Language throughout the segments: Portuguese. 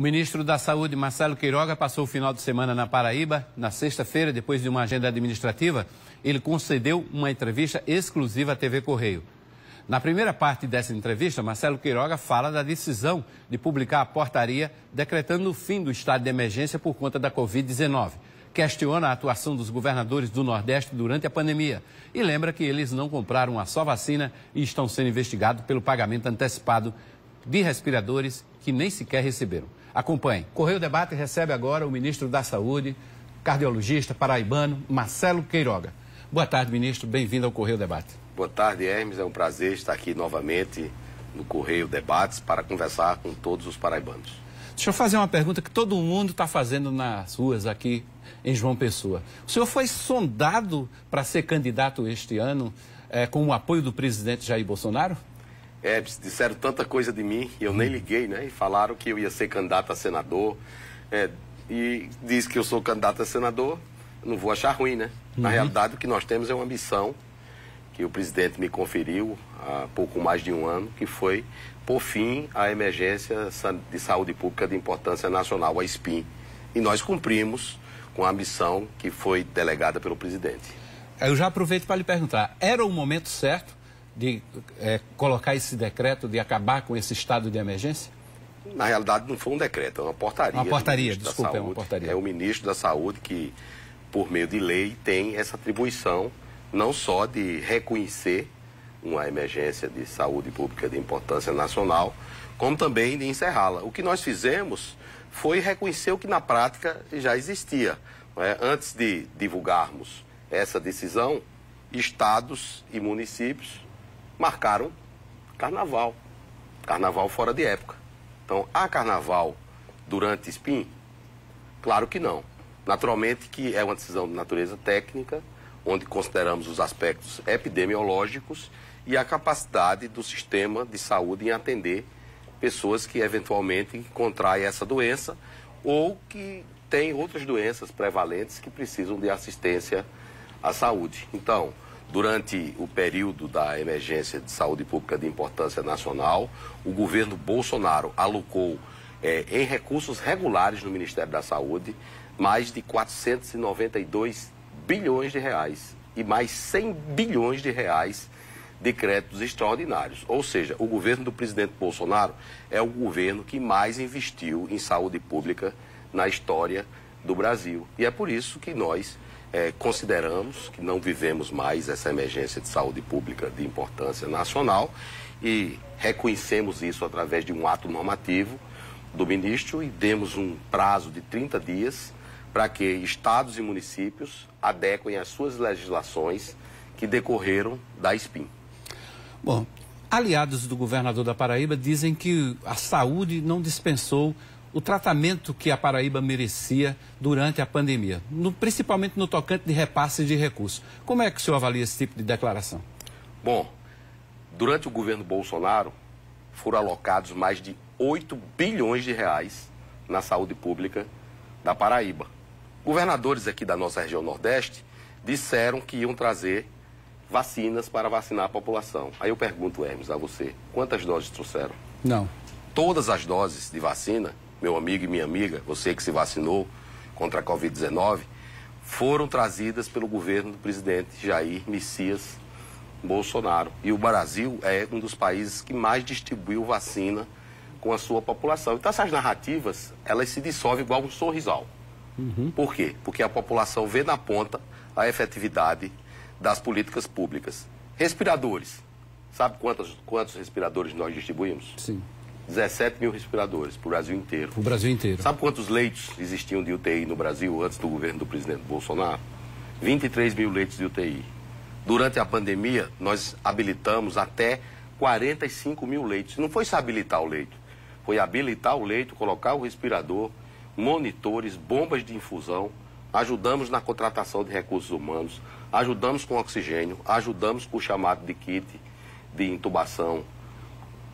O ministro da Saúde, Marcelo Queiroga, passou o final de semana na Paraíba. Na sexta-feira, depois de uma agenda administrativa, ele concedeu uma entrevista exclusiva à TV Correio. Na primeira parte dessa entrevista, Marcelo Queiroga fala da decisão de publicar a portaria decretando o fim do estado de emergência por conta da Covid-19. Questiona a atuação dos governadores do Nordeste durante a pandemia e lembra que eles não compraram uma só vacina e estão sendo investigados pelo pagamento antecipado de respiradores que nem sequer receberam. Acompanhe. Correio Debate recebe agora o ministro da Saúde, cardiologista paraibano, Marcelo Queiroga. Boa tarde, ministro. Bem-vindo ao Correio Debate. Boa tarde, Hermes. É um prazer estar aqui novamente no Correio Debates para conversar com todos os paraibanos. Deixa eu fazer uma pergunta que todo mundo está fazendo nas ruas aqui em João Pessoa. O senhor foi sondado para ser candidato este ano com o apoio do presidente Jair Bolsonaro? Disseram tanta coisa de mim e eu nem liguei, né? E falaram que eu ia ser candidato a senador. E diz que eu sou candidato a senador, não vou achar ruim, né? Na realidade, o que nós temos é uma missão que o presidente me conferiu há pouco mais de um ano, que foi pôr fim à emergência de saúde pública de importância nacional, a SPIN. E nós cumprimos com a missão que foi delegada pelo presidente. Eu já aproveito para lhe perguntar, era o momento certo de colocar esse decreto, de acabar com esse estado de emergência? Na realidade, não foi um decreto, é uma portaria. Uma portaria, desculpa, é uma portaria. É o ministro da Saúde que, por meio de lei, tem essa atribuição não só de reconhecer uma emergência de saúde pública de importância nacional, como também de encerrá-la. O que nós fizemos foi reconhecer o que na prática já existia. Antes de divulgarmos essa decisão, estados e municípios marcaram carnaval. Carnaval fora de época. Então, há carnaval durante SPIN? Claro que não. Naturalmente que é uma decisão de natureza técnica, onde consideramos os aspectos epidemiológicos e a capacidade do sistema de saúde em atender pessoas que eventualmente contraem essa doença ou que têm outras doenças prevalentes que precisam de assistência à saúde. Então, durante o período da emergência de saúde pública de importância nacional, o governo Bolsonaro alocou em recursos regulares no Ministério da Saúde mais de 492 bilhões de reais e mais 100 bilhões de reais de créditos extraordinários. Ou seja, o governo do presidente Bolsonaro é o governo que mais investiu em saúde pública na história do Brasil. E é por isso que nós consideramos que não vivemos mais essa emergência de saúde pública de importância nacional e reconhecemos isso através de um ato normativo do ministro e demos um prazo de 30 dias para que estados e municípios adequem as suas legislações que decorreram da SPIN. Bom, aliados do governador da Paraíba dizem que a saúde não dispensou o tratamento que a Paraíba merecia durante a pandemia, principalmente no tocante de repasse de recursos. Como é que o senhor avalia esse tipo de declaração? Bom, durante o governo Bolsonaro foram alocados mais de 8 bilhões de reais na saúde pública da Paraíba. Governadores aqui da nossa região Nordeste disseram que iam trazer vacinas para vacinar a população. Aí eu pergunto, Hermes, a você, quantas doses trouxeram? Não. Todas as doses de vacina, meu amigo e minha amiga, você que se vacinou contra a Covid-19, foram trazidas pelo governo do presidente Jair Messias Bolsonaro. E o Brasil é um dos países que mais distribuiu vacina com a sua população. Então essas narrativas, elas se dissolvem igual um sorrisal. Por quê? Porque a população vê na ponta a efetividade das políticas públicas. Respiradores. Sabe quantos respiradores nós distribuímos? Sim. 17 mil respiradores para o Brasil inteiro. O Brasil inteiro. Sabe quantos leitos existiam de UTI no Brasil antes do governo do presidente Bolsonaro? 23 mil leitos de UTI. Durante a pandemia, nós habilitamos até 45 mil leitos. Não foi só habilitar o leito, foi habilitar o leito, colocar o respirador, monitores, bombas de infusão, ajudamos na contratação de recursos humanos, ajudamos com oxigênio, ajudamos com o chamado de kit de intubação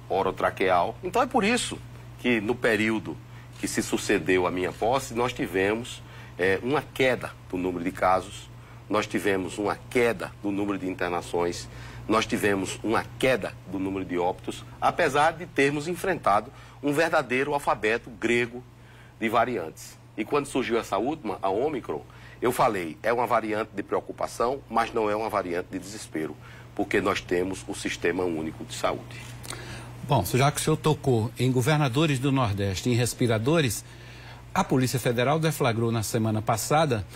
orotraqueal. Então é por isso que no período que se sucedeu à minha posse, nós tivemos uma queda do número de casos, nós tivemos uma queda do número de internações, nós tivemos uma queda do número de óbitos, apesar de termos enfrentado um verdadeiro alfabeto grego de variantes. E quando surgiu essa última, a Ômicron, eu falei, é uma variante de preocupação, mas não é uma variante de desespero, porque nós temos o Sistema Único de Saúde. Bom, já que o senhor tocou em governadores do Nordeste, em respiradores, a Polícia Federal deflagrou na semana passada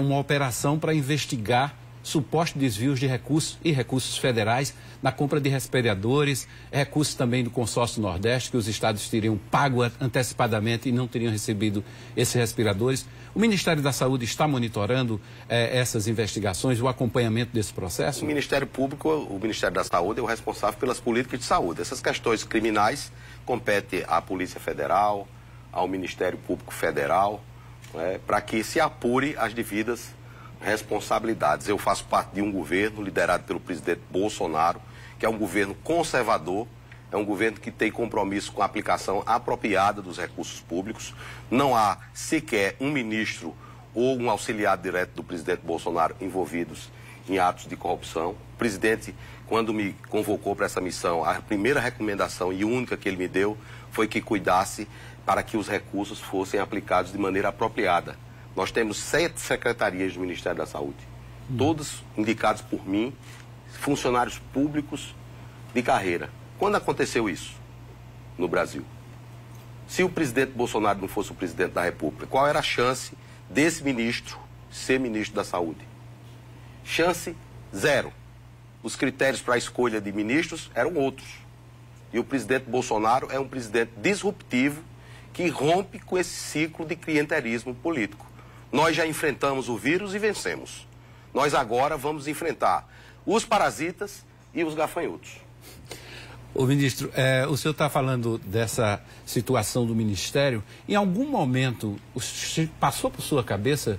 uma operação para investigar supostos desvios de recursos e recursos federais na compra de respiradores, recursos também do consórcio Nordeste, que os estados teriam pago antecipadamente e não teriam recebido esses respiradores. O Ministério da Saúde está monitorando essas investigações, o acompanhamento desse processo? O Ministério Público, o Ministério da Saúde é o responsável pelas políticas de saúde. Essas questões criminais competem à Polícia Federal, ao Ministério Público Federal, para que se apure as devidas responsabilidades. Eu faço parte de um governo liderado pelo presidente Bolsonaro, que é um governo conservador, é um governo que tem compromisso com a aplicação apropriada dos recursos públicos. Não há sequer um ministro ou um auxiliar direto do presidente Bolsonaro envolvidos em atos de corrupção. O presidente, quando me convocou para essa missão, a primeira recomendação e única que ele me deu foi que cuidasse para que os recursos fossem aplicados de maneira apropriada. Nós temos 7 secretarias do Ministério da Saúde, todos indicados por mim, funcionários públicos de carreira. Quando aconteceu isso no Brasil? Se o presidente Bolsonaro não fosse o presidente da República, qual era a chance desse ministro ser ministro da Saúde? Chance zero. Os critérios para a escolha de ministros eram outros. E o presidente Bolsonaro é um presidente disruptivo que rompe com esse ciclo de clientelismo político. Nós já enfrentamos o vírus e vencemos. Nós agora vamos enfrentar os parasitas e os gafanhotos. Ô ministro, o senhor está falando dessa situação do Ministério. Em algum momento, passou por sua cabeça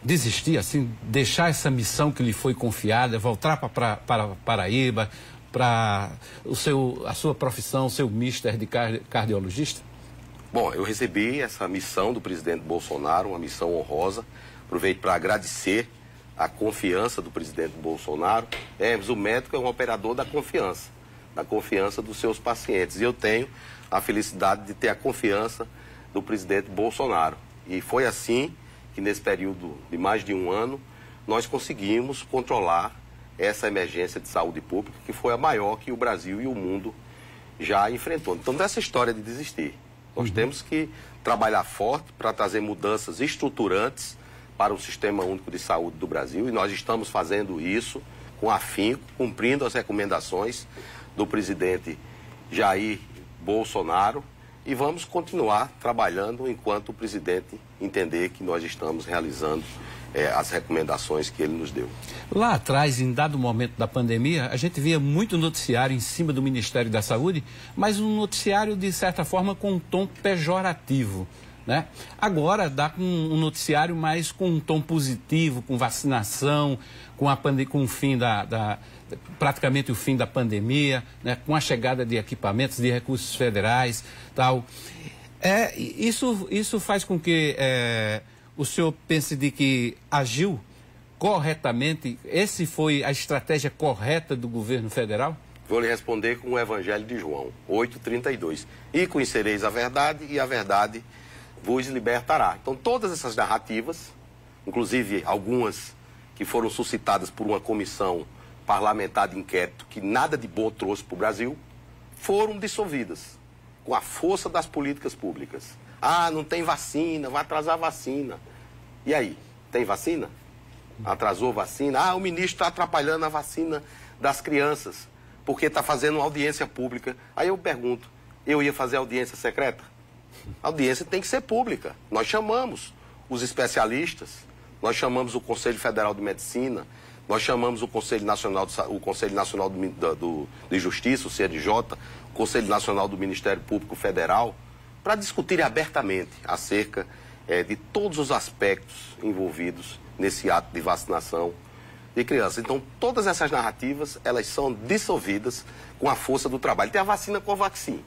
desistir, assim, deixar essa missão que lhe foi confiada, voltar para Paraíba, para a sua profissão, o seu mister de cardiologista? Bom, eu recebi essa missão do presidente Bolsonaro, uma missão honrosa. Aproveito para agradecer a confiança do presidente Bolsonaro. Mas o médico é um operador da confiança dos seus pacientes. E eu tenho a felicidade de ter a confiança do presidente Bolsonaro. E foi assim que nesse período de mais de um ano nós conseguimos controlar essa emergência de saúde pública, que foi a maior que o Brasil e o mundo já enfrentou. Então, dessa história de desistir. Nós temos que trabalhar forte para trazer mudanças estruturantes para o Sistema Único de Saúde do Brasil, e nós estamos fazendo isso com afinco, cumprindo as recomendações do presidente Jair Bolsonaro, e vamos continuar trabalhando enquanto o presidente entender que nós estamos realizando as recomendações que ele nos deu. Lá atrás, em dado momento da pandemia, a gente via muito noticiário em cima do Ministério da Saúde, mas um noticiário, de certa forma, com um tom pejorativo, né? Agora dá um noticiário mais com um tom positivo, com vacinação, com o fim praticamente o fim da pandemia, né? Com a chegada de equipamentos, de recursos federais, tal. Isso faz com que o senhor pense de que agiu corretamente? Esse foi a estratégia correta do governo federal? Vou lhe responder com o Evangelho de João, 8,32. E conhecereis a verdade, e a verdade vos libertará. Então, todas essas narrativas, inclusive algumas que foram suscitadas por uma comissão parlamentar de inquérito que nada de bom trouxe para o Brasil, foram dissolvidas com a força das políticas públicas. Ah, não tem vacina, vai atrasar a vacina. E aí, tem vacina? Atrasou vacina? Ah, o ministro está atrapalhando a vacina das crianças, porque está fazendo uma audiência pública. Aí eu pergunto, eu ia fazer audiência secreta? A audiência tem que ser pública. Nós chamamos os especialistas, nós chamamos o Conselho Federal de Medicina, nós chamamos o Conselho Nacional de Justiça, o CNJ, o Conselho Nacional do Ministério Público Federal, para discutir abertamente acerca de todos os aspectos envolvidos nesse ato de vacinação de crianças. Então, todas essas narrativas, elas são dissolvidas com a força do trabalho. Tem a vacina Covaxin.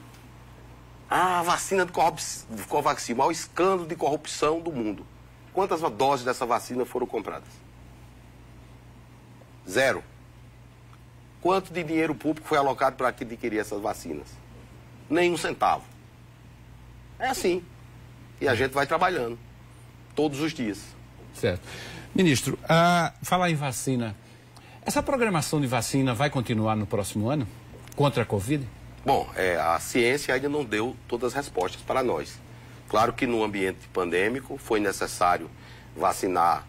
Ah, a vacina de Covaxin, o maior escândalo de corrupção do mundo. Quantas doses dessa vacina foram compradas? 0. Quanto de dinheiro público foi alocado para adquirir essas vacinas? Nem um centavo. É assim. E a gente vai trabalhando todos os dias. Certo. Ministro, falar em vacina, essa programação de vacina vai continuar no próximo ano contra a Covid? Bom, a ciência ainda não deu todas as respostas para nós. Claro que no ambiente pandêmico foi necessário vacinar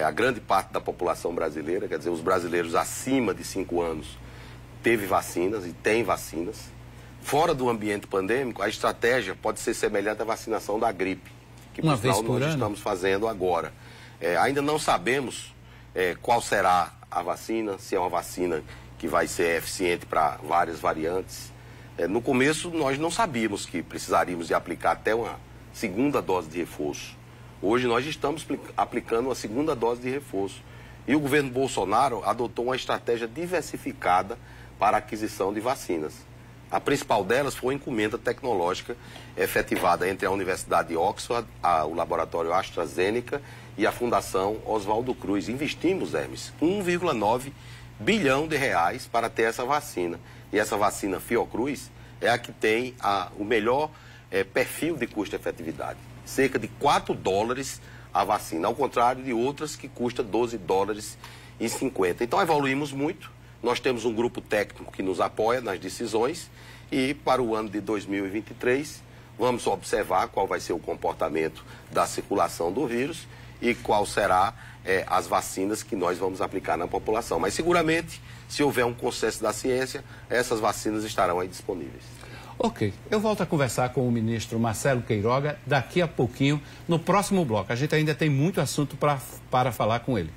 a grande parte da população brasileira, quer dizer, os brasileiros acima de 5 anos teve vacinas e tem vacinas. Fora do ambiente pandêmico, a estratégia pode ser semelhante à vacinação da gripe, que uma vez por ano estamos fazendo agora. Ainda não sabemos qual será a vacina, se é uma vacina que vai ser eficiente para várias variantes. No começo, nós não sabíamos que precisaríamos de aplicar até uma segunda dose de reforço. Hoje, nós estamos aplicando uma segunda dose de reforço. E o governo Bolsonaro adotou uma estratégia diversificada para a aquisição de vacinas. A principal delas foi a encomenda tecnológica efetivada entre a Universidade de Oxford, o laboratório AstraZeneca e a Fundação Oswaldo Cruz. Investimos, Hermes, 1,9 bilhão de reais para ter essa vacina. E essa vacina Fiocruz é a que tem o melhor perfil de custo-efetividade. Cerca de $4 a vacina, ao contrário de outras que custa $12,50. Então evoluímos muito. Nós temos um grupo técnico que nos apoia nas decisões e para o ano de 2023 vamos observar qual vai ser o comportamento da circulação do vírus e qual será as vacinas que nós vamos aplicar na população. Mas seguramente, se houver um consenso da ciência, essas vacinas estarão aí disponíveis. Ok, eu volto a conversar com o ministro Marcelo Queiroga daqui a pouquinho, no próximo bloco. A gente ainda tem muito assunto para falar com ele.